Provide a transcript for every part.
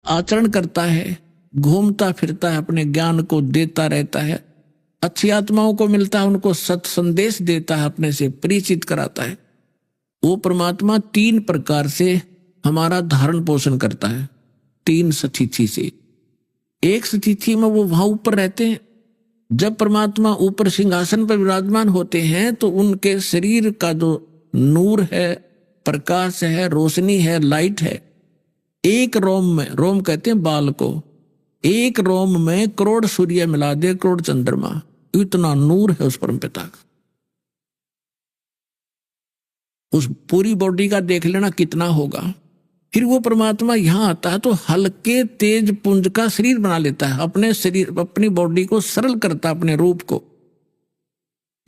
आचरण करता है, घूमता फिरता है, अपने ज्ञान को देता रहता है, अच्छी आत्माओं को मिलता है, उनको सत संदेश देता है, अपने से परिचित कराता है। वो परमात्मा 3 प्रकार से हमारा धारण पोषण करता है, 3 स्थिति से। एक स्थिति में वो वहां ऊपर रहते हैं। जब परमात्मा ऊपर सिंहासन पर विराजमान होते हैं तो उनके शरीर का जो नूर है, प्रकाश है, रोशनी है, लाइट है, एक रोम में, रोम कहते हैं बाल को, एक रोम में करोड़ सूर्य मिला दे, करोड़ चंद्रमा, इतना नूर है उस परमपिता का। उस पूरी बॉडी का देख लेना कितना होगा। फिर वो परमात्मा यहां आता है तो हल्के तेज पुंज का शरीर बना लेता है, अपने शरीर, अपनी बॉडी को सरल करता है, अपने रूप को।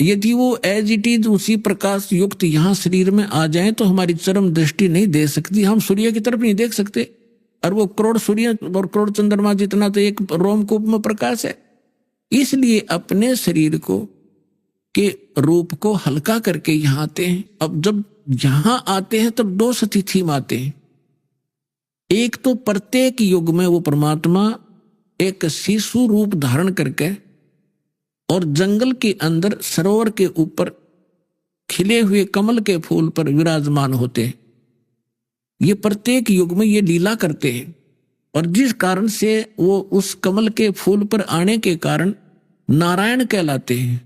यदि वो एज इट इज उसी प्रकाश युक्त यहां शरीर में आ जाए तो हमारी चरम दृष्टि नहीं दे सकती, हम सूर्य की तरफ नहीं देख सकते। और वो करोड़ सूर्य और करोड़ चंद्रमा जितना तो एक रोमकूप में प्रकाश है। इसलिए अपने शरीर को के रूप को हल्का करके यहां आते हैं। अब जब यहां आते हैं तब 2 स्थिति में आते हैं। एक तो प्रत्येक युग में वो परमात्मा एक शिशु रूप धारण करके और जंगल के अंदर सरोवर के ऊपर खिले हुए कमल के फूल पर विराजमान होते हैं। ये प्रत्येक युग में ये लीला करते हैं। और जिस कारण से वो उस कमल के फूल पर आने के कारण नारायण कहलाते हैं।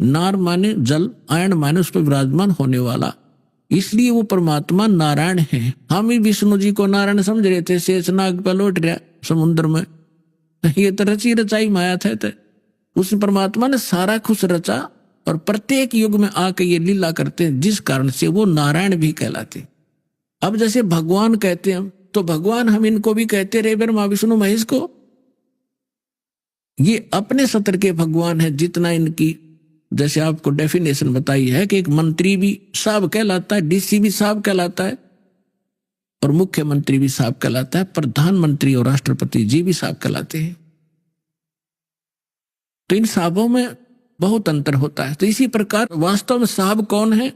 नार माने जल, आयन माने उस पर विराजमान होने वाला, इसलिए वो परमात्मा नारायण है। हम ही विष्णु जी को नारायण समझ रहे थे, शेषनाग पर लौट रहा समुद्र में, ये तो रची रचाई माया थे। तो उस परमात्मा ने सारा कुछ रचा और प्रत्येक युग में आके ये लीला करते हैं, जिस कारण से वो नारायण भी कहलाते। अब जैसे भगवान कहते हैं तो भगवान हम इनको भी कहते रहे, ब्रह्मा विष्णु महेश को। ये अपने सत्र के भगवान है। जितना इनकी जैसे आपको डेफिनेशन बताई है कि एक मंत्री भी साहब कहलाता है, डीसी भी साहब कहलाता है, और मुख्यमंत्री भी साहब कहलाता है, प्रधानमंत्री और राष्ट्रपति जी भी साहब कहलाते हैं। तो इन साहबों में बहुत अंतर होता है। तो इसी प्रकार वास्तव में साहब कौन है?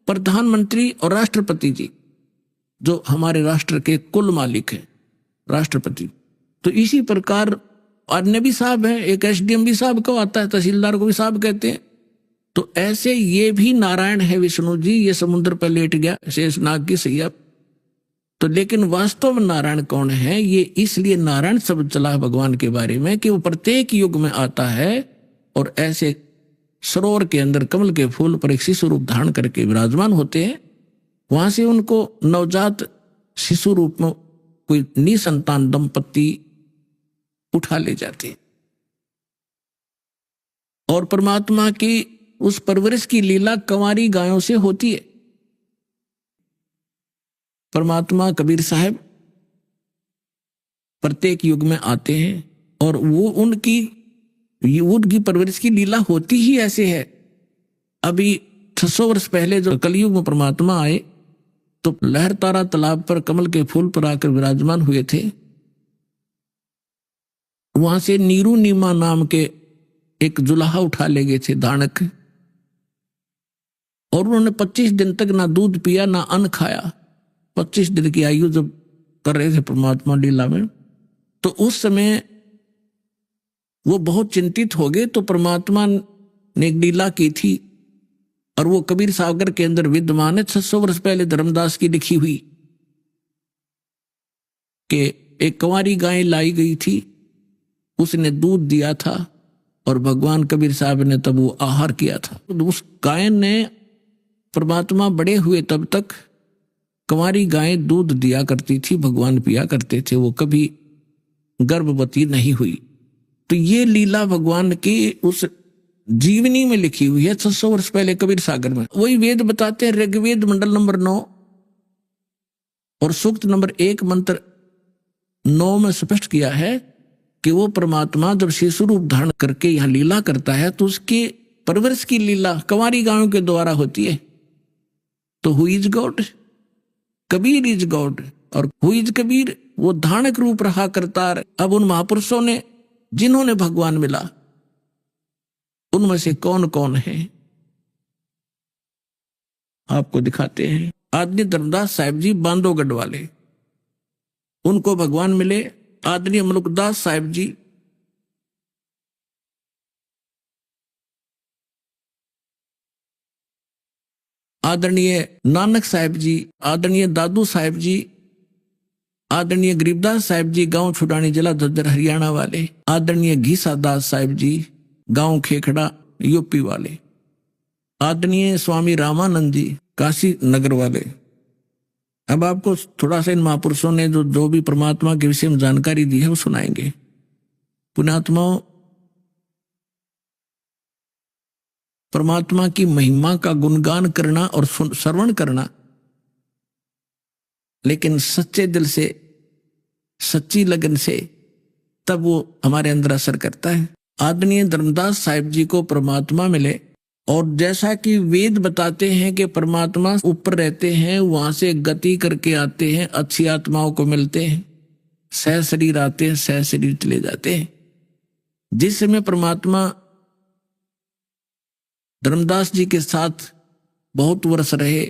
प्रधानमंत्री और राष्ट्रपति जी, जो हमारे राष्ट्र के कुल मालिक है, राष्ट्रपति। तो इसी प्रकार अन्य भी साहब हैं, एक एसडीएम भी साहब को आता है, तहसीलदार को भी साहब कहते हैं। तो ऐसे ये भी नारायण है विष्णु जी, ये समुद्र पर लेट गया शेषनाग की सैया। तो लेकिन वास्तव में नारायण कौन है? ये इसलिए नारायण शब्द चला है भगवान के बारे में कि वो प्रत्येक युग में आता है और ऐसे सरोवर के अंदर कमल के फूल पर एक शिशु रूप धारण करके विराजमान होते हैं। वहां से उनको नवजात शिशु रूप में कोई निसंतान दंपति उठा ले जाते हैं। और परमात्मा की उस परवरिश की लीला कंवारी गायों से होती है। परमात्मा कबीर साहब प्रत्येक युग में आते हैं और वो उनकी परवरिश की लीला होती ही ऐसे है। अभी 600 वर्ष पहले जो कलयुग में परमात्मा आए तो लहरतारा तालाब पर कमल के फूल पर आकर विराजमान हुए थे। वहां से नीरू नीमा नाम के एक जुलाहा उठा ले गए थे दानक, और उन्होंने 25 दिन तक ना दूध पिया ना अन्न खाया। 25 दिन की आयु जब कर रहे थे परमात्मा लीला में, तो उस समय वो बहुत चिंतित हो गए। तो परमात्मा ने एक लीला की थी और वो कबीर सागर के अंदर विद्यमान है। 600 वर्ष पहले धर्मदास की लिखी हुई कि एक कंवारी गाय लाई गई थी, उसने दूध दिया था और भगवान कबीर साहब ने तब वो आहार किया था। तो उस गाय ने, परमात्मा बड़े हुए तब तक कंवारी गाय दूध दिया करती थी, भगवान पिया करते थे, वो कभी गर्भवती नहीं हुई। तो ये लीला भगवान की उस जीवनी में लिखी हुई है 600 वर्ष पहले कबीर सागर में। वही वेद बताते हैं, ऋग्वेद मंडल नंबर 9 और सूक्त नंबर 1 मंत्र 9 में स्पष्ट किया है कि वो परमात्मा जब शिशु रूप धारण करके यहां लीला करता है तो उसकी परवरिश की लीला कंवारी गायों के द्वारा होती है। तो who is God? Kabir is God. और हु इज कबीर? वो धारक रूप रहा करतार। अब उन महापुरुषों ने जिन्होंने भगवान मिला उनमें से कौन कौन है आपको दिखाते हैं। आदि धर्मदास साहिब जी बांधोगढ़ वाले, उनको भगवान मिले आदरणीय मलुकदास साहिब जी, आदरणीय नानक साहिब जी, आदरणीय दादू साहिब जी, आदरणीय गरीबदास साहिब जी, गांव छुडानी, जिला झज्जर, हरियाणा वाले, आदरणीय घीसा दास साहिब जी, गांव खेखड़ा, यूपी वाले, आदरणीय स्वामी रामानंद जी, काशी नगर वाले। अब आपको थोड़ा सा इन महापुरुषों ने जो जो भी परमात्मा के विषय में जानकारी दी है वो सुनाएंगे। पुण्यात्माओं, परमात्मा की महिमा का गुणगान करना और श्रवण करना, लेकिन सच्चे दिल से, सच्ची लगन से, तब वो हमारे अंदर असर करता है। आदरणीय धर्मदास साहिब जी को परमात्मा मिले, और जैसा कि वेद बताते हैं कि परमात्मा ऊपर रहते हैं, वहां से गति करके आते हैं, अच्छी आत्माओं को मिलते हैं, सह शरीर आते हैं, सह शरीर चले जाते हैं। जिस समय परमात्मा धर्मदास जी के साथ बहुत वर्ष रहे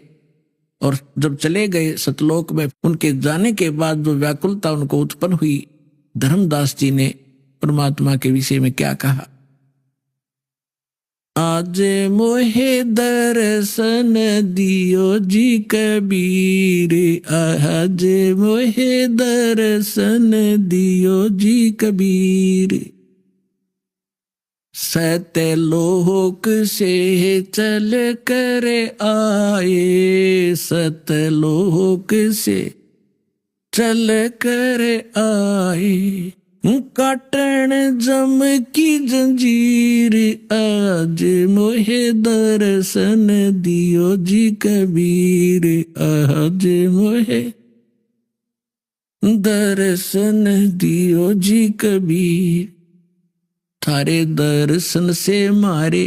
और जब चले गए सतलोक में, उनके जाने के बाद जो व्याकुलता उनको उत्पन्न हुई, धर्मदास जी ने परमात्मा के विषय में क्या कहा? आज मोहे दर्शन दियो जी कबीर, आज मोहे दर्शन दियो जी कबीर, सतलोक से चल कर आए, सतलोक से चल कर आए, काटन जम की जंजीर, आज मोहे दर्शन दियो जी कबीर, आज मोहे दर्शन दियो जी कबीर, थारे दर्शन से मारे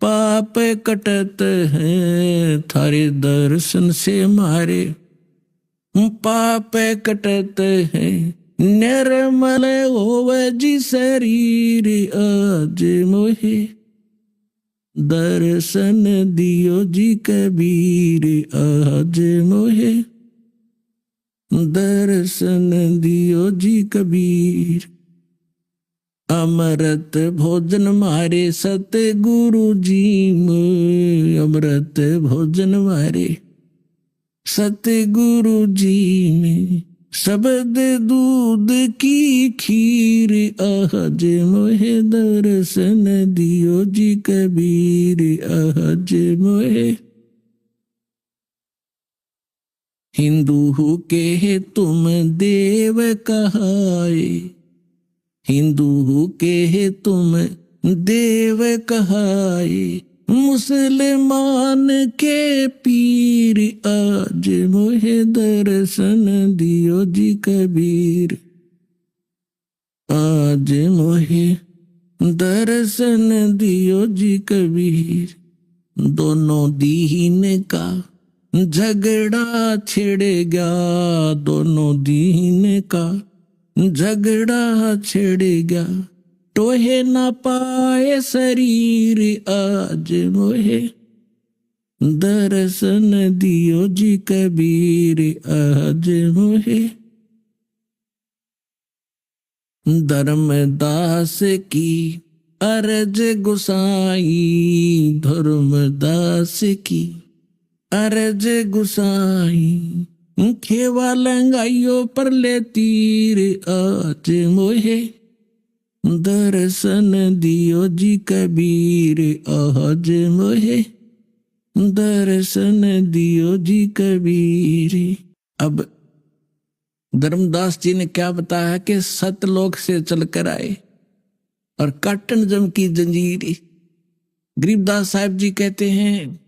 पाप कटत हैं, थारे दर्शन से मारे पाप कटत हैं, निर्मल होवे जी शरीर, आज मोहे दर्शन दियो जी कबीर, आज मोहे दर्शन दियो जी कबीर, अमृत भोजन मारे सतगुरु जी में, अमृत भोजन मारे सतगुरु जी में, शब्द दूध की खीर, आज मोहे दर्शन दियो जी कबीर, आज मोहे हिंदू के तुम देव कहाए, हिंदू के तुम देव कहाए, मुसलमान के पीर, आज मोहे दर्शन दियो जी कबीर, आज मोहे दर्शन दियो जी कबीर, दोनों दीन का झगड़ा छिड़ गया, दोनों दीन का झगड़ा छिड़ गया, टोहे ना पाए शरीर, आज मोहे दर्शन दियो जी कबीर, आज मोहे धर्मदास की अर्ज गुसाई, धर्मदास की अर्ज गुसाई, खेवा लंगाइयो पर ले तीर, आज मोहे दर्शन दियो जी कबीर, आज मोहे दर्शन दियो जी कबीर। अब धर्मदास जी ने क्या बताया कि सतलोक से चलकर आए और काटन जम की जंजीर। गरीबदास साहिब जी कहते हैं,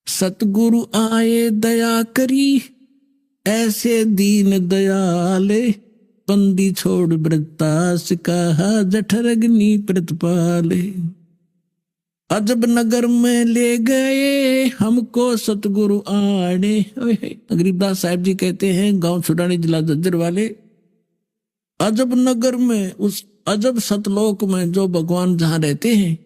सतगुरु आए दया करी, ऐसे दीन दयाले, बंदी छोड़ वृत्तास कहा, जठरग्नि प्रतिपाले, अजब नगर में ले गए हमको सतगुरु आने। गरीबदास साहिब जी कहते हैं, गांव छुडानी, जिला झज्जर वाले, अजब नगर में, उस अजब सतलोक में जो भगवान जहां रहते हैं,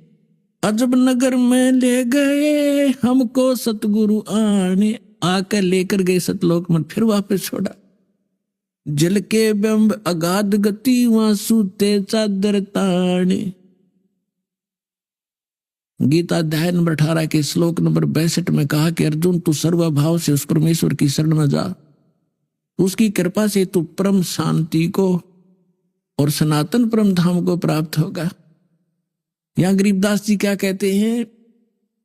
अजब नगर में ले गए हमको सतगुरु आने, आकर लेकर गए सतलोक में, फिर वापस छोड़ा। जल के बिंब अगाध गति वहां सूते चादर ताने। गीता अध्याय नंबर 18 के श्लोक नंबर 62 में कहा कि अर्जुन तू सर्वभाव से उस परमेश्वर की शरण में जा, उसकी कृपा से तू परम शांति को और सनातन परम धाम को प्राप्त होगा। यहां गरीबदास जी क्या कहते हैं,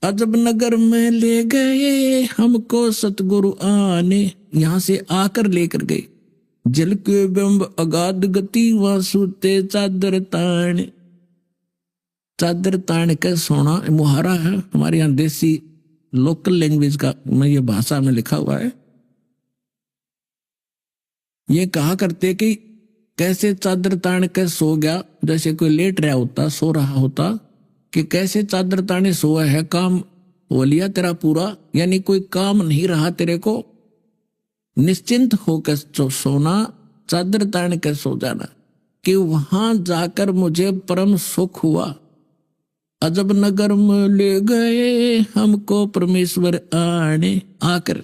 अजब नगर में ले गए हमको सतगुरु आने, यहां से आकर लेकर गए। जल के बिंब अगाध गति वहां सूते चादर ताण। चादर ताण का सोना मुहारा है हमारे यहाँ देसी लोकल लैंग्वेज का, में ये भाषा में लिखा हुआ है। ये कहा करते कि कैसे चादर ताण के सो गया, जैसे कोई लेट रहा होता, सो रहा होता, कि कैसे चादर ताने सोया है, काम हो लिया तेरा पूरा, यानी कोई काम नहीं रहा तेरे को, निश्चिंत होकर सोना, चादर तान कर सो जाना, कि वहां जाकर मुझे परम सुख हुआ। अजब नगर में ले गए हमको परमेश्वर आने, आकर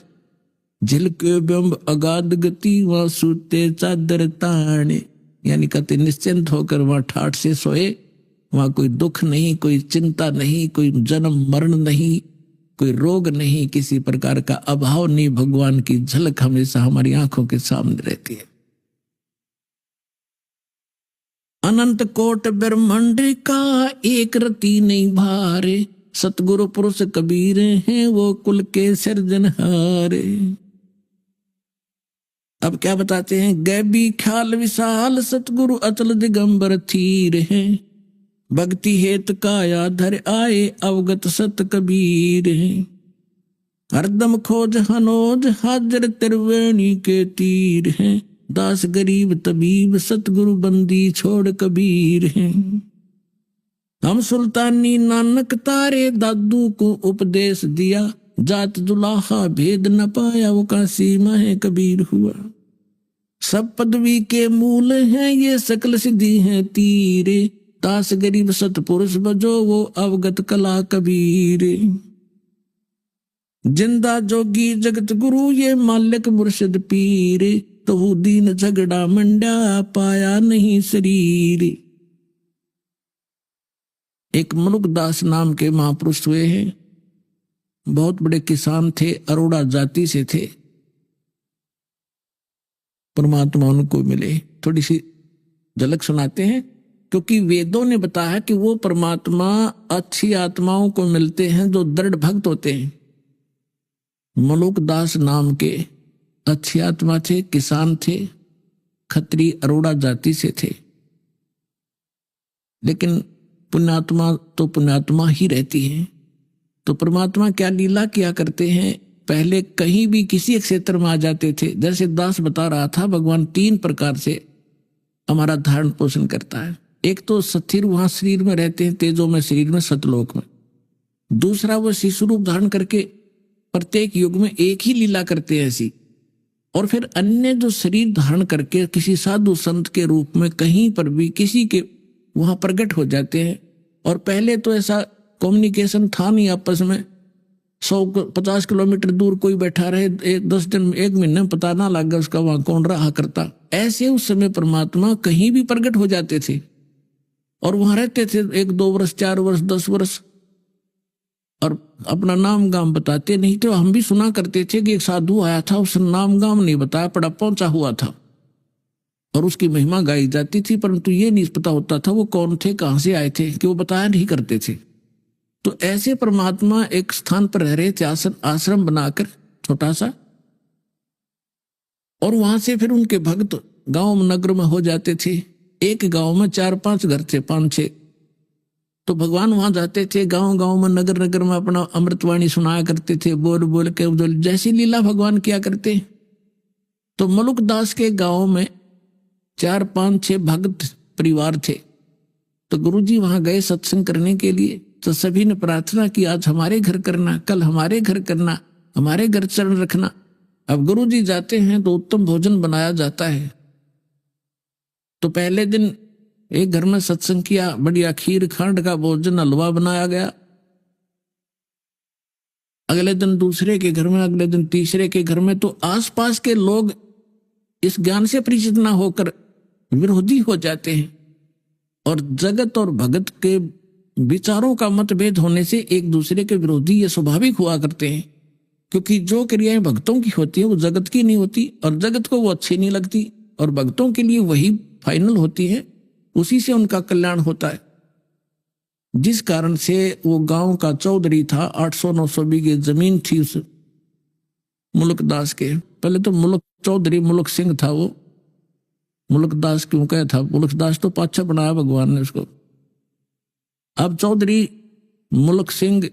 झिल के बिंब अगाध गति वहां सूते चादर ताने, यानी कहते निश्चिंत होकर वहां ठाठ से सोए, वहां कोई दुख नहीं, कोई चिंता नहीं, कोई जन्म मरण नहीं, कोई रोग नहीं, किसी प्रकार का अभाव नहीं, भगवान की झलक हमेशा हमारी आंखों के सामने रहती है। अनंत कोट ब्रह्मांड का एक रति नहीं भारे, सतगुरु पुरुष कबीर हैं वो कुल के सिरजनहारे। अब क्या बताते हैं, गैबी ख्याल विशाल सतगुरु अचल दिगंबर थीर हैं, भक्ति हेत काया धर आए अवगत सत कबीर हैं, हरदम खोज हनोज हाजर त्रिवेणी के तीर हैं, दास गरीब तबीब सतगुरु बंदी छोड़ कबीर हैं। हम सुल्तानी नानक तारे दादू को उपदेश दिया, जात दुलाहा भेद न पाया वो का सीमा है कबीर हुआ। सब पदवी के मूल हैं ये सकल सिद्धि हैं तीरे, दास गरीब सतपुरुष बजो वो अवगत कला कबीर। जिंदा जोगी जगत गुरु ये मालिक मुर्शिद पीर, तो दीन झगड़ा मंडा पाया नहीं शरीर। एक मनुकदास नाम के महापुरुष हुए हैं, बहुत बड़े किसान थे, अरोड़ा जाति से थे। परमात्मा उनको मिले, थोड़ी सी झलक सुनाते हैं, क्योंकि वेदों ने बताया कि वो परमात्मा अच्छी आत्माओं को मिलते हैं जो दृढ़ भक्त होते हैं। मलुकदास नाम के अच्छी आत्मा थे, किसान थे, खत्री अरोड़ा जाति से थे, लेकिन पुण्यात्मा तो पुण्यात्मा ही रहती है। तो परमात्मा क्या लीला किया करते हैं, पहले कहीं भी किसी क्षेत्र में आ जाते थे। जैसे दास बता रहा था, भगवान 3 प्रकार से हमारा धारण पोषण करता है। एक तो स्थिर वहां शरीर में रहते हैं, तेजों में शरीर में सतलोक में। दूसरा वो शिशु रूप धारण करके प्रत्येक युग में एक ही लीला करते हैं ऐसी। और फिर अन्य जो शरीर धारण करके किसी साधु संत के रूप में कहीं पर भी किसी के वहां प्रकट हो जाते हैं। और पहले तो ऐसा कम्युनिकेशन था नहीं आपस में, 150 किलोमीटर दूर कोई बैठा रहे, 10 दिन 1 महीने में पता ना लगा उसका वहां कौन रहा करता। ऐसे उस समय परमात्मा कहीं भी प्रकट हो जाते थे और वहां रहते थे 1-2 वर्ष, 4 वर्ष, 10 वर्ष, और अपना नाम गाम बताते नहीं थे। हम भी सुना करते थे कि एक साधु आया था, उसने नाम गाम नहीं बताया, पड़ा पहुंचा हुआ था और उसकी महिमा गाई जाती थी, परंतु ये नहीं पता होता था वो कौन थे, कहां से आए थे, कि वो बताया नहीं करते थे। तो ऐसे परमात्मा एक स्थान पर रह रहे थे, आश्रम बनाकर छोटा सा, और वहां से फिर उनके भक्त गांव नगर में हो जाते थे। एक गांव में 4-5 घर थे, 5-6। तो भगवान वहां जाते थे, गांव गांव में, नगर नगर में अपना अमृतवाणी सुनाया करते थे, बोल बोल के जैसी लीला भगवान किया करते। तो मलुकदास के गांव में 4-5-6 भक्त परिवार थे। तो गुरुजी वहां गए सत्संग करने के लिए। तो सभी ने प्रार्थना की, आज हमारे घर करना, कल हमारे घर करना, हमारे घर चरण रखना। अब गुरुजी जाते हैं तो उत्तम भोजन बनाया जाता है। तो पहले दिन एक घर में सत्संग किया, बढ़िया खीर खांड का भोजन, हलवा बनाया गया। अगले दिन दूसरे के घर में, अगले दिन तीसरे के घर में। तो आसपास के लोग इस ज्ञान से परिचित ना होकर विरोधी हो जाते हैं। और जगत और भगत के विचारों का मतभेद होने से एक दूसरे के विरोधी ये स्वाभाविक हुआ करते हैं, क्योंकि जो क्रियाएं भक्तों की होती है वो जगत की नहीं होती, और जगत को वो अच्छी नहीं लगती, और भक्तों के लिए वही फाइनल होती है, उसी से उनका कल्याण होता है। जिस कारण से वो गांव का चौधरी था, 800-900 बीघे जमीन थी उस मुल्कदास के। पहले तो मुल्क चौधरी मुल्क सिंह था, वो मुल्कदास क्यों कहा था, मुल्कदास तो पाछा बनाया भगवान ने उसको। अब चौधरी मुल्क सिंह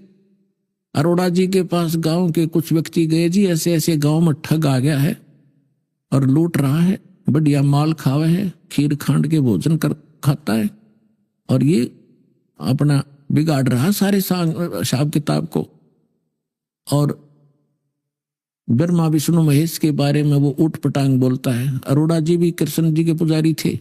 अरोड़ा जी के पास गांव के कुछ व्यक्ति गए, जी ऐसे ऐसे गांव में ठग आ गया है और लूट रहा है, बढ़िया माल खावे है, खीर खांड के भोजन कर खाता है, और ये अपना बिगाड़ रहा सारे हिसाब किताब को। और ब्रह्मा विष्णु महेश के बारे में वो उठ पटांग बोलता है। अरोड़ा जी भी कृष्ण जी के पुजारी थे,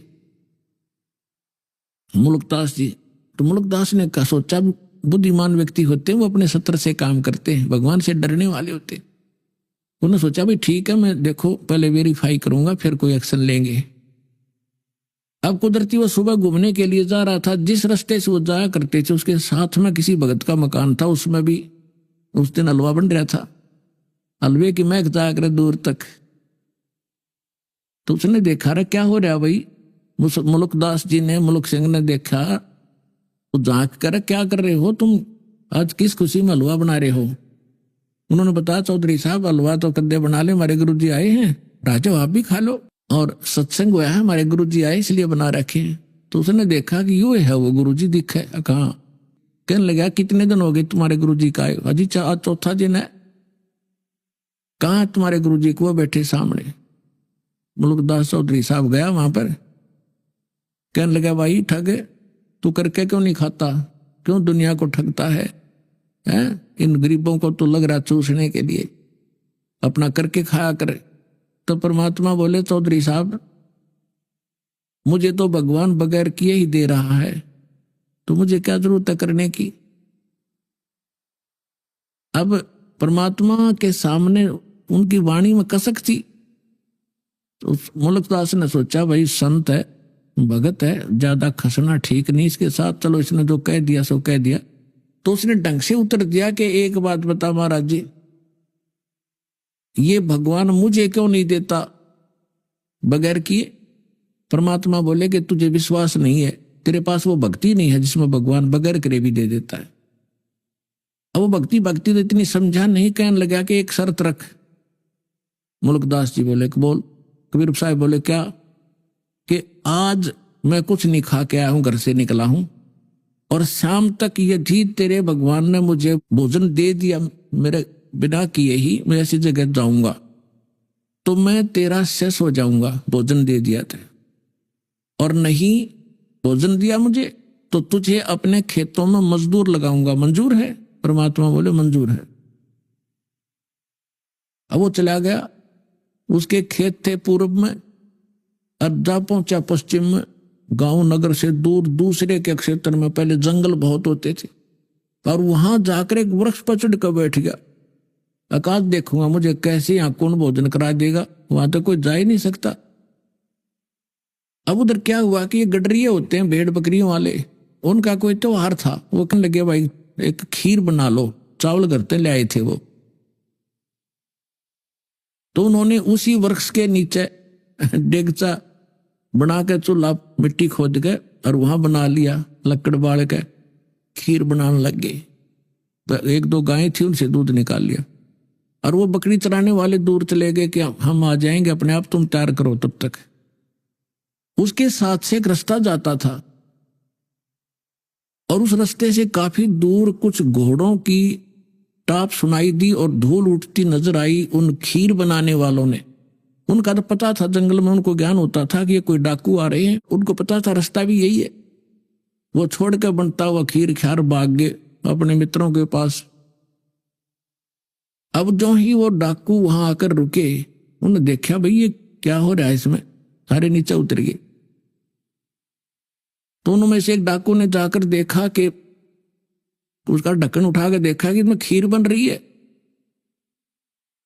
मुल्कदास जी। तो मुल्कदास ने कहा, सोचा बुद्धिमान व्यक्ति होते हैं वो अपने सत्र से काम करते हैं, भगवान से डरने वाले होते हैं। उन्होंने सोचा भाई ठीक है, मैं देखो पहले वेरीफाई करूंगा फिर कोई एक्शन लेंगे। अब कुदरती वो सुबह घूमने के लिए जा रहा था, जिस रास्ते से वो जाया करते थे उसके साथ में किसी भगत का मकान था, उसमें भी उस दिन हलवा बन रहा था, हलवे की महक जाया करे दूर तक। तो उसने देखा रहा क्या हो रहा भाई, मुल्कदास जी ने, मुल्क सिंह ने देखा, तो जांच कर क्या कर रहे हो तुम, आज किस खुशी में हलवा बना रहे हो। उन्होंने बताया, चौधरी साहब हलवा तो कद्दे बना ले, हमारे गुरु जी आए हैं, राजा आप भी खा लो, और सत्संग हुआ है, हमारे गुरु जी आए इसलिए बना रखे हैं। तो उसने देखा कि यू है वो गुरु जी दिखे, कहाँ। कहने लगा कितने दिन हो गए तुम्हारे गुरु जी का आए, अजी आज चौथा दिन है। कहाँ तुम्हारे गुरु जी को, वो बैठे सामने। मुल्कदास चौधरी साहब गया वहां पर, कहने लगा भाई ठग तू करके क्यों नहीं खाता, क्यों दुनिया को ठगता है, इन गरीबों को तो लग रहा चूसने के लिए, अपना करके खाया करे। तो परमात्मा बोले, चौधरी साहब मुझे तो भगवान बगैर किए ही दे रहा है, तो मुझे क्या जरूरत है करने की। अब परमात्मा के सामने उनकी वाणी में कसक थी। तो मुल्कदास ने सोचा भाई संत है, भगत है, ज्यादा खसना ठीक नहीं इसके साथ, चलो इसने जो कह दिया सो कह दिया। तो उसने ढंग से उत्तर दिया कि एक बात बता महाराज जी, ये भगवान मुझे क्यों नहीं देता बगैर किए। परमात्मा बोले कि तुझे विश्वास नहीं है, तेरे पास वो भक्ति नहीं है जिसमें भगवान बगैर करे भी दे देता है। अब वो भक्ति तो इतनी समझा नहीं, कहने लगा कि एक शर्त रख। मुल्कदास जी बोले बोल। कबीर साहब बोले क्या, कि आज मैं कुछ नहीं खा के आया हूं, घर से निकला हूं, और शाम तक यदि तेरे भगवान ने मुझे भोजन दे दिया मेरे बिना किए ही मैं ऐसी जगह जाऊंगा, तो मैं तेरा शेष हो जाऊंगा, भोजन दे दिया था। और नहीं भोजन दिया मुझे तो तुझे अपने खेतों में मजदूर लगाऊंगा, मंजूर है। परमात्मा बोले मंजूर है। अब वो चला गया, उसके खेत थे पूर्व में, अर्धा पहुंचा पश्चिम में, गांव नगर से दूर दूसरे के क्षेत्र में पहले जंगल बहुत होते थे, और वहां जाकर एक वृक्ष पर चढ़ कर बैठ गया। आकाश देखूंगा मुझे कैसे यहाँ कौन भोजन करा देगा, वहां तो कोई जा ही नहीं सकता। अब उधर क्या हुआ कि ये गडरिये होते हैं भेड़ बकरियों वाले, उनका कोई त्योहार था। वो कहने लगे भाई एक खीर बना लो, चावल घर से ले आए थे वो। तो उन्होंने उसी वृक्ष के नीचे डेगचा बना के चूल्हा मिट्टी खोद के और वहां बना लिया, लकड़ बाल के खीर बनाने लग गए। तो एक दो गायें थी, उनसे दूध निकाल लिया, और वो बकरी चराने वाले दूर चले गए कि हम आ जाएंगे अपने आप, तुम तैयार करो तब तक। उसके साथ से एक रास्ता जाता था, और उस रास्ते से काफी दूर कुछ घोड़ों की टाप सुनाई दी और धूल उठती नजर आई। उन खीर बनाने वालों ने, उनका तो पता था, जंगल में उनको ज्ञान होता था कि ये कोई डाकू आ रहे हैं, उनको पता था रास्ता भी यही है। वो छोड़ कर बनता हुआ खीर ख्यार भाग गए अपने मित्रों के पास। अब जो ही वो डाकू वहां आकर रुके, उन्होंने देखा भाई ये क्या हो रहा है इसमें, सारे नीचे उतर गए। दोनों में से एक डाकू ने जाकर देखा कि उसका ढक्कन उठा के देखा कि इसमें खीर बन रही है।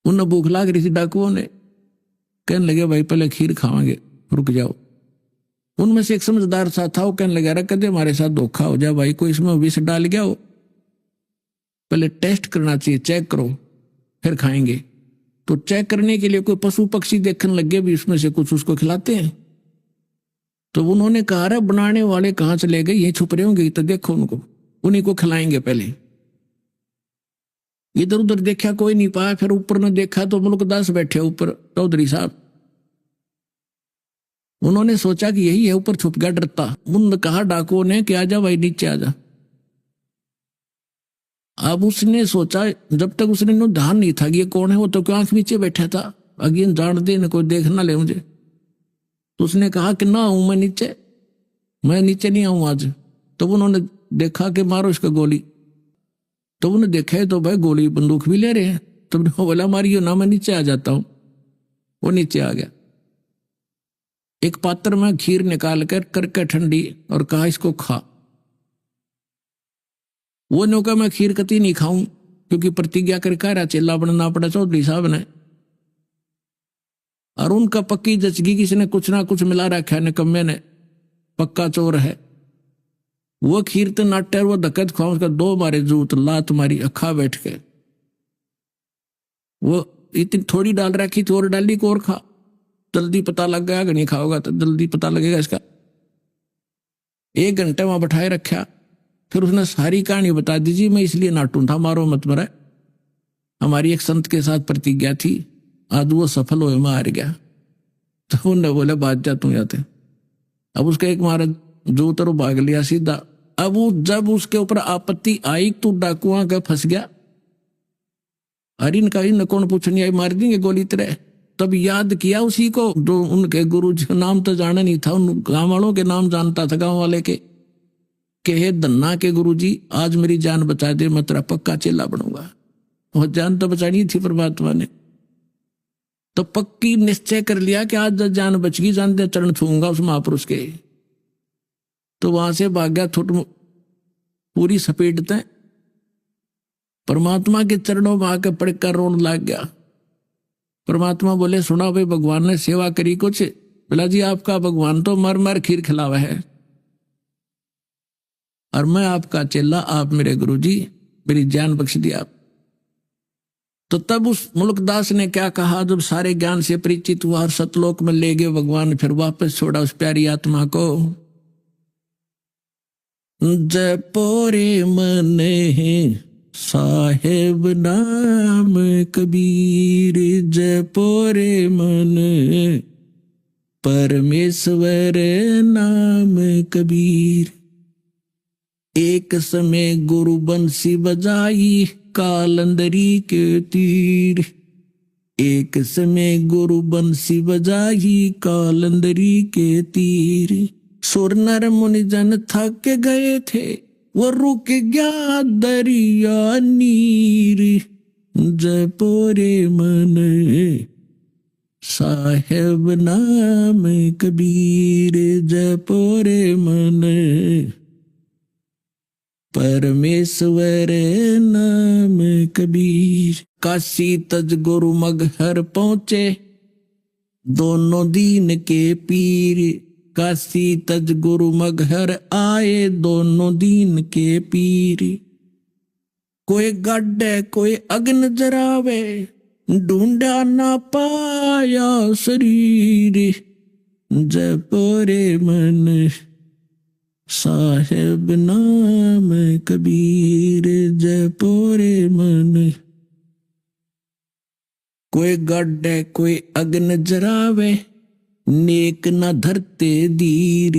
उन्हें भूख लग रही थी डाकुओं ने, कहने लगे भाई पहले खीर खावांगे, रुक जाओ। उनमें से एक समझदार सा था, वो कहने लगा रहा कदे हमारे साथ धोखा हो जाए भाई, कोई इसमें विष डाल गया हो, पहले टेस्ट करना चाहिए, चेक करो फिर खाएंगे। तो चेक करने के लिए कोई पशु पक्षी देखने लगे भी उसमें से कुछ उसको खिलाते हैं। तो उन्होंने कहा रहा बनाने वाले कहाँ चले गए, ये छुप रहे होंगे, तो देखो उनको, उन्हीं को खिलाएंगे पहले। इधर उधर देखा कोई नहीं पाया, फिर ऊपर ने देखा तो मुल्कदास बैठे ऊपर, चौधरी साहब। उन्होंने सोचा कि यही है, ऊपर छुप गया डरता। उन्होंने कहा डाकुओं ने कि आजा भाई नीचे आजा। अब उसने सोचा, जब तक उसने ध्यान नहीं था कि ये कौन है, वो तो क्यों आंख नीचे बैठा था, अगेन जान दे न कोई देख ना ले मुझे। तो उसने कहा कि ना आऊं मैं नीचे, मैं नीचे नहीं आऊं आज। तो उन्होंने देखा कि मारो इसको गोली। तो उन्होंने देखा तो भाई गोली बंदूक भी ले रहे हैं। तो बोला मारियो ना, मैं नीचे आ जाता हूं। वो नीचे आ गया, एक पात्र में खीर निकाल कर करके ठंडी, और कहा इसको खा। वो ने कहा मैं खीर कती नहीं खाऊं, क्योंकि प्रतिज्ञा कर कह रहा चेला बनना पड़ा चौधरी साहब ने। और उनका पक्की जचगी, किसी ने कुछ ना कुछ मिला रखा है, निकम्मे ने, पक्का चोर है। वो खीर तो नाटर वो धक्कत खाओ, उसका दो मारे जूत लात मारी अखा बैठ के। वो इतनी थोड़ी डाल रखी थी और डाली को और खा, जल्दी पता लग गया कि नहीं खाओगा तो जल्दी पता लगेगा इसका। 1 घंटे वहां बैठाए रखा, फिर उसने सारी कहानी बता दीजिए, मैं इसलिए नाटू था, मारो मत मरा, हमारी एक संत के साथ प्रतिज्ञा थी, आज वो सफल हुए, मार गया। तो उन्होंने बोले बात जा तू जाते। अब उसका एक मारा जो उतर भाग लिया सीधा। अब वो जब उसके ऊपर आपत्ति आई तो डाकुआ का फंस गया। अरे इनका इन कौन पूछनी आई, मार देंगे गोली तेरे। तब याद किया उसी को जो उनके गुरु जी, नाम तो जाना नहीं था, उन गांव वालों के नाम जानता था, गांव वाले के हे धन्ना के गुरु जी आज मेरी जान बचा दे, मैं तेरा पक्का चेला बनूंगा। और जान तो बचानी थी परमात्मा ने, तो पक्की निश्चय कर लिया कि आज जान बच गई, जान दे चरण छूंगा उस महापुरुष के। तो वहां से भाग गया, थुट पूरी सपेटते परमात्मा के चरणों में आकर पड़कर रोने लग गया। परमात्मा बोले सुना भाई, भगवान ने सेवा करी कुछ? बोला जी आपका भगवान तो मर मर खीर खिलावा है, और मैं आपका चेला, आप मेरे गुरु जी, मेरी जान बख्श दी आप। तो तब उस मुल्कदास ने क्या कहा, जब सारे ज्ञान से परिचित हुआ और सतलोक में ले गए भगवान, फिर वापस छोड़ा उस प्यारी आत्मा को। जपोरे मन साहेब नाम कबीर, जपोरे मन परमेश्वर नाम कबीर। एक समय गुरु बंसी बजाई कालंदरी के तीर, एक समय गुरु बंसी बजाई कालंदरी के तीर। सुर नर मुनि जन थक गए थे, वो रुक गया दरिया नीर। जपोरे मन साहेब नाम कबीर, जपोरे मन परमेश्वर नाम कबीर। काशी तज गुरु मगहर पहुंचे, दोनों दीन के पीर। काशी तज गुरु मगहर आए, दोनों दीन के पीर। कोई गड्ढे कोई अग्न जरावे, ढूंढा ना पाया शरीर। जपोरे मन साहेब नाम कबीर, जपोरे मन। कोई गड्ढे कोई अग्न जरावे, नेक न धरते धीर।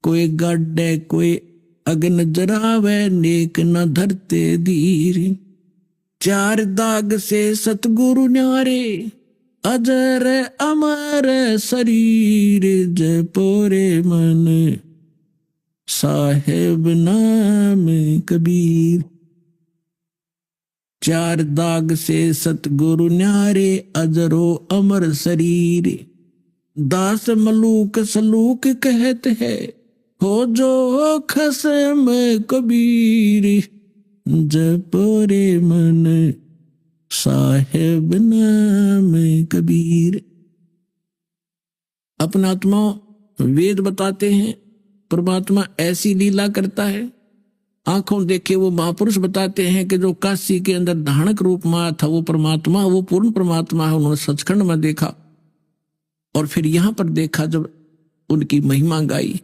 कोई गड्ढे कोई अग्न जरावे, नेक न धरते धीर। 4 दाग से सतगुरु न्यारे, अजर अमर शरीर। जपोरे मन साहेब नाम कबीर। 4 दाग से सतगुरु न्यारे, अजरो अमर शरीर। दास मलूक सलूक कहते हैं, हो जो खसम कबीर। जपोरे मन साहेब नाम कबीर। अपने आत्मा वेद बताते हैं, परमात्मा ऐसी लीला करता है। आंखों देखे वो महापुरुष बताते हैं कि जो काशी के अंदर धानक रूप में आया था वो परमात्मा, वो पूर्ण परमात्मा है। उन्होंने सचखंड में देखा और फिर यहां पर देखा जब उनकी महिमा गाई।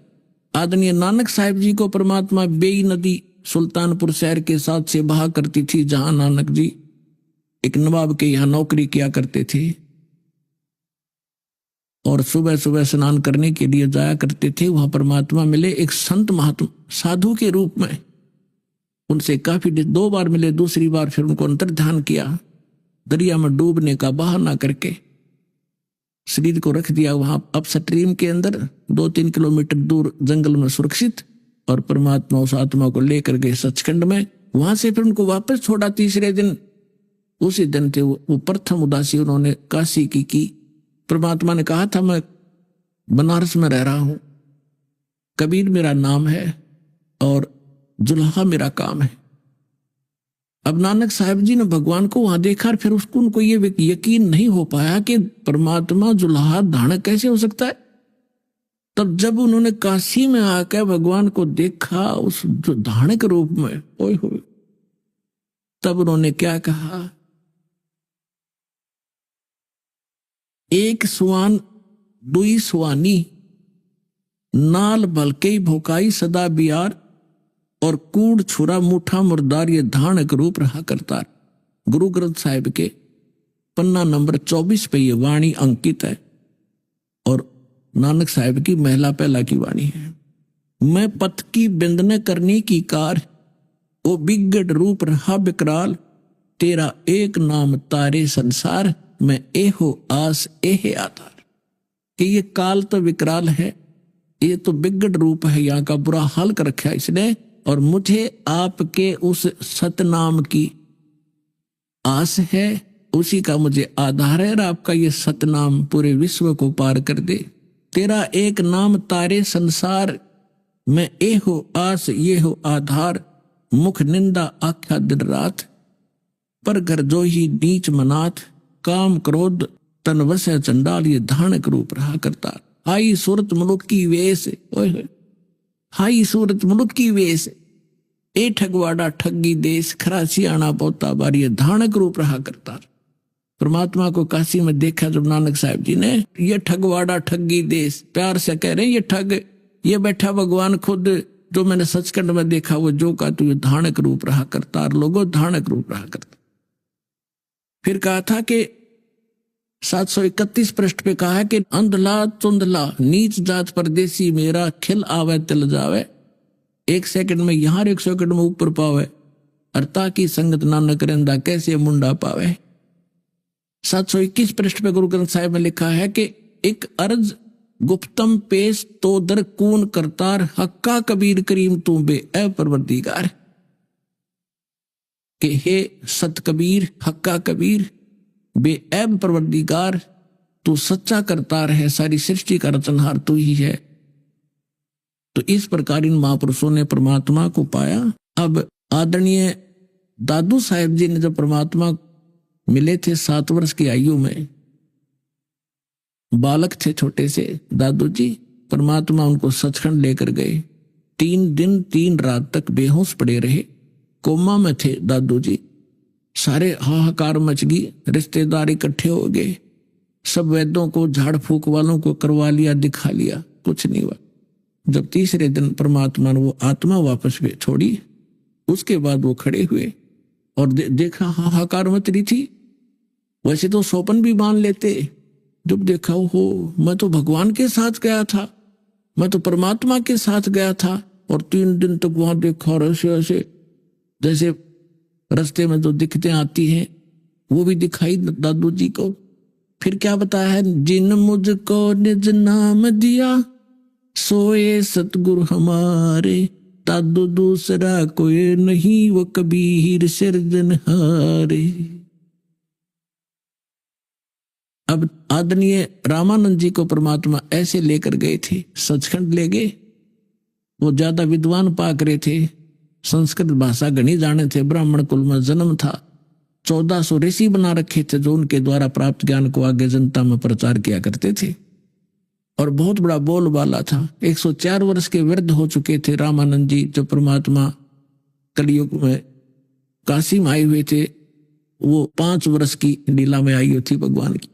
आदरणीय नानक साहिब जी को परमात्मा बेई नदी सुल्तानपुर शहर के साथ से बहा करती थी, जहां नानक जी एक नवाब के यहां नौकरी किया करते थे और सुबह सुबह स्नान करने के लिए जाया करते थे। वहां परमात्मा मिले एक संत महात्मा साधु के रूप में। उनसे काफी 2 बार मिले, दूसरी बार फिर उनको अंतर्ध्यान किया, दरिया में डूबने का बहाना करके शरीर को रख दिया वहां अप स्ट्रीम के अंदर 2-3 किलोमीटर दूर जंगल में सुरक्षित, और परमात्मा उस आत्मा को लेकर गए सचखंड में। वहां से फिर उनको वापस छोड़ा। तीसरे दिन, उसी दिन थे वो प्रथम उदासी उन्होंने काशी की। परमात्मा ने कहा था मैं बनारस में रह रहा हूं, कबीर मेरा नाम है और जुल्हा मेरा काम है। अब नानक साहब जी ने भगवान को वहां देखा और फिर उसको उनको ये यकीन नहीं हो पाया कि परमात्मा जुल्हा धानक कैसे हो सकता है। तब जब उन्होंने काशी में आकर भगवान को देखा उस जो धानक रूप में, ओए होए, तब उन्होंने क्या कहा, एक सुआन दुई सुआनी नाल भलके भोकाई सदा बियार और कूड़ छुरा मुठा मुर्दार, ये धानक रूप रहा करता। गुरु ग्रंथ साहिब के पन्ना नंबर 24 पे ये वाणी अंकित है और नानक साहिब की महिला पहला की वाणी है। मैं पथ की बिंदने करनी की कार, वो बिगड़ रूप रहा विकराल, तेरा एक नाम तारे संसार, मैं एहो आस एहे आधार। कि ये काल तो विकराल है, ये तो बिगड़ रूप है, यहाँ का बुरा हाल कर रखा है इसने, और मुझे आपके उस सतनाम की आस है, उसी का मुझे आधार है, और आपका ये सतनाम पूरे विश्व को पार कर दे। तेरा एक नाम तारे संसार, मैं ए हो आस ये हो आधार, मुख निंदा आख्या दिन रात, पर घर जो ही नीच मनाथ, काम क्रोध तन वसे चंडाल, ये धानक रूप रहा करता। हाई सूरत मुलुक की वेश, हाई सूरत मुलुक की वेश, ए ठगवाड़ा ठगी देश, खरासी आना पोता बार, ये धानक रूप रहा करता। परमात्मा को काशी में देखा जब नानक साहब जी ने, ये ठगवाड़ा ठगी देश, प्यार से कह रहे हैं ये ठग, ये बैठा भगवान खुद, जो मैंने सचखंड में देखा वो जो का तू ये धानक रूप रहा करता, लोगों धानक रूप रहा करता। फिर कहा था कि 731 पृष्ठ पे कहा है कि अंधला चुंधला नीच जात परदेसी, मेरा खिल आवे तिल जावे, 1 सेकंड में यहां 1 सेकंड में ऊपर पावे, अर्ता की संगत नानक रेंदा, कैसे मुंडा पावे। 721 पृष्ठ पे गुरु ग्रंथ साहिब में लिखा है कि एक अर्ज गुप्तम पेश तो दर कून करतार, हक्का कबीर करीम तू बे ए परवरदिगार। कि हे सत कबीर, हक्का कबीर, बे ऐब परवरदिगार, तू सच्चा करतार है, सारी सृष्टि का रचनहार तू ही है। तो इस प्रकार इन महापुरुषों ने परमात्मा को पाया। अब आदरणीय दादू साहेब जी ने जब परमात्मा मिले थे 7 वर्ष की आयु में, बालक थे छोटे से दादू जी, परमात्मा उनको सचखंड लेकर गए। 3 दिन 3 रात तक बेहोश पड़े रहे, कोमा में थे दादू जी। सारे हाहाकार मच गई, रिश्तेदार इकट्ठे हो गए, सब वैद्यों को झाड़ फूक वालों को करवा लिया, दिखा लिया, कुछ नहीं हुआ। जब तीसरे दिन परमात्मा ने वो आत्मा वापस छोड़ी, उसके बाद वो खड़े हुए और देखा हाहाकार मच रही थी। वैसे तो सोपन भी मान लेते, जब देखा हो मैं तो भगवान के साथ गया था, मैं तो परमात्मा के साथ गया था, और 3 दिन तक वहां देखा और ऐसे ऐसे जैसे रास्ते में जो दिखते आती हैं वो भी दिखाई दादू जी को। फिर क्या बताया है, जिन मुझको निज नाम दिया सोए सतगुरु हमारे, दादू दूसरा कोई नहीं वो कबीर सिरजनहारे। अब आदरणीय रामानंद जी को परमात्मा ऐसे लेकर गए थे, सचखंड ले गए। वो ज्यादा विद्वान पाक रहे थे, संस्कृत भाषा गणी जाने थे, ब्राह्मण कुल में जन्म था, 1400 ऋषि बना रखे थे जो उनके द्वारा प्राप्त ज्ञान को आगे जनता में प्रचार किया करते थे। और बहुत बड़ा बोल वाला था। 104 वर्ष के वृद्ध हो चुके थे रामानंद जी, जो परमात्मा कलयुग में काशी में आए हुए थे। वो 5 वर्ष की लीला में आई हुई थी भगवान की।